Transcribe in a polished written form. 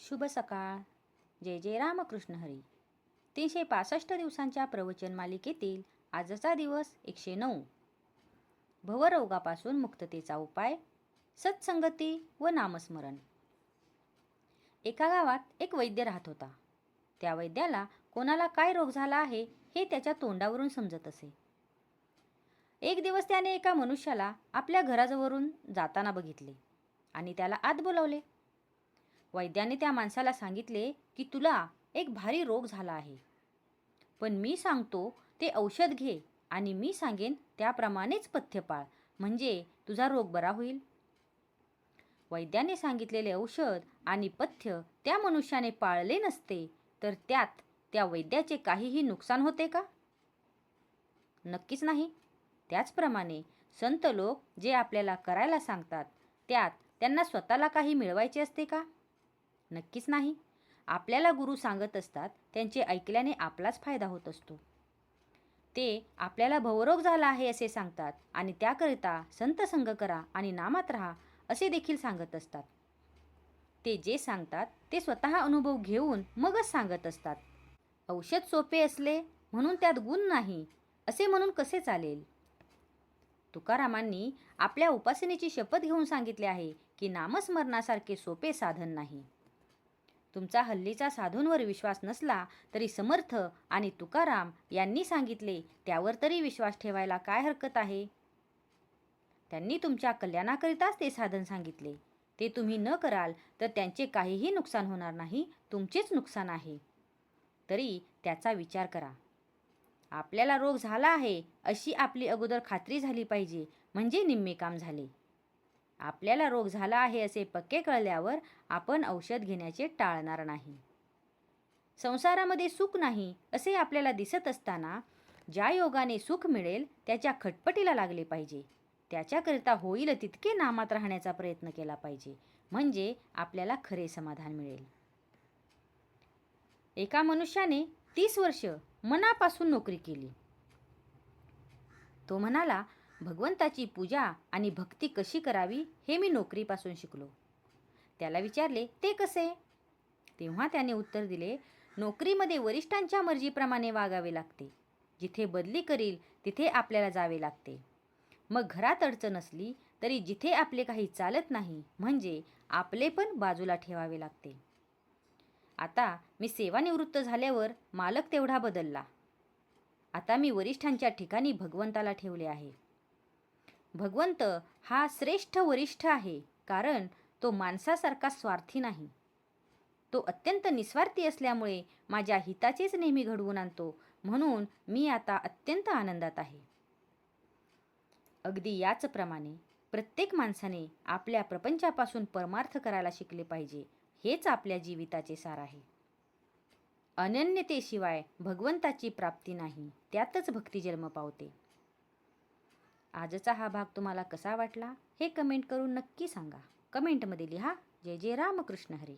शुभ सकाळ. जय जय रामकृष्ण हरी. 365 दिवसांच्या प्रवचन मालिकेतील आजचा दिवस 109. भवरोगापासून मुक्ततेचा उपाय, सत्संगती व नामस्मरण. एका गावात एक वैद्य राहत होता. त्या वैद्याला कोणाला काय रोग झाला आहे हे त्याच्या तोंडावरून समजत असे. एक दिवस त्याने एका मनुष्याला आपल्या घराजवळून जाताना बघितले आणि त्याला आत बोलावले. वैद्याने त्या माणसाला सांगितले की तुला एक भारी रोग झाला आहे, पण मी सांगतो ते औषध घे आणि मी सांगेन त्याप्रमाणेच पथ्य पाळ, म्हणजे तुझा रोग बरा होईल. वैद्याने सांगितलेले औषध आणि पथ्य त्या मनुष्याने पाळले नसते तर त्यात त्या वैद्याचे काहीही नुकसान होते का? नक्कीच नाही. त्याचप्रमाणे संत लोक जे आपल्याला करायला सांगतात त्यात त्यांना स्वतःला काही मिळवायचे असते का? नक्कीच नाही. आपल्याला गुरु सांगत असतात त्यांचे ऐकल्याने आपलाच फायदा होत असतो. ते आपल्याला भवरोग झाला आहे असे सांगतात आणि त्याकरिता संत संग करा आणि नामात राहा असे देखील सांगत असतात. ते जे सांगतात ते स्वतः अनुभव घेऊन मगच सांगत असतात. औषध सोपे असले म्हणून त्यात गुण नाही असे म्हणून कसे चालेल? तुकारामांनी आपल्या उपासनेची शपथ घेऊन सांगितले आहे की नामस्मरणासारखे सोपे साधन नाही. तुमचा हल्लीचा साधूंवर विश्वास नसला तरी समर्थ आणि तुकाराम यांनी सांगितले त्यावर तरी विश्वास ठेवायला काय हरकत आहे? त्यांनी तुमच्या कल्याणाकरिताच ते साधन सांगितले. ते तुम्ही न कराल तर त्यांचे काहीही नुकसान होणार नाही, तुमचेच नुकसान आहे. तरी त्याचा विचार करा. आपल्याला रोग झाला आहे अशी आपली अगोदर खात्री झाली पाहिजे, म्हणजे निम्मे काम झाले. आपल्याला रोग झाला आहे असे पक्के कळल्यावर आपण औषध घेण्याचे टाळणार नाही. संसारामध्ये सुख नाही असे आपल्याला दिसत असताना ज्या योगाने सुख मिळेल त्याच्या खटपटीला लागले पाहिजे. त्याच्याकरिता होईल तितके नामात राहण्याचा प्रयत्न केला पाहिजे, म्हणजे आपल्याला खरे समाधान मिळेल. एका मनुष्याने 30 वर्ष मनापासून नोकरी केली. तो म्हणाला, भगवंताची पूजा आणि भक्ती कशी करावी हे मी नोकरीपासून शिकलो. त्याला विचारले, ते कसे? तेव्हा त्याने उत्तर दिले, नोकरीमध्ये वरिष्ठांच्या मर्जीप्रमाणे वागावे लागते. जिथे बदली करील तिथे आपल्याला जावे लागते. मग घरात अडचण असली तरी जिथे आपले काही चालत नाही म्हणजे आपले पण बाजूला ठेवावे लागते. आता मी सेवानिवृत्त झाल्यावर मालक तेवढा बदलला. आता मी वरिष्ठांच्या ठिकाणी भगवंताला ठेवले आहे. भगवंत हा श्रेष्ठ वरिष्ठ आहे, कारण तो माणसासारखा स्वार्थी नाही. तो अत्यंत निस्वार्थी असल्यामुळे माझ्या हिताचेच नेहमी घडवून आणतो, म्हणून मी आता अत्यंत आनंदात आहे. अगदी याचप्रमाणे प्रत्येक माणसाने आपल्या प्रपंचापासून परमार्थ करायला शिकले पाहिजे. हेच आपल्या जीविताचे सार आहे. अनन्यतेशिवाय भगवंताची प्राप्ती नाही, त्यातच भक्ती जन्म पावते. आजचा हा भाग तुम्हाला कसा वाटला हे कमेंट करून नक्की सांगा. कमेंटमध्ये लिहा. जय जय रामकृष्ण हरी.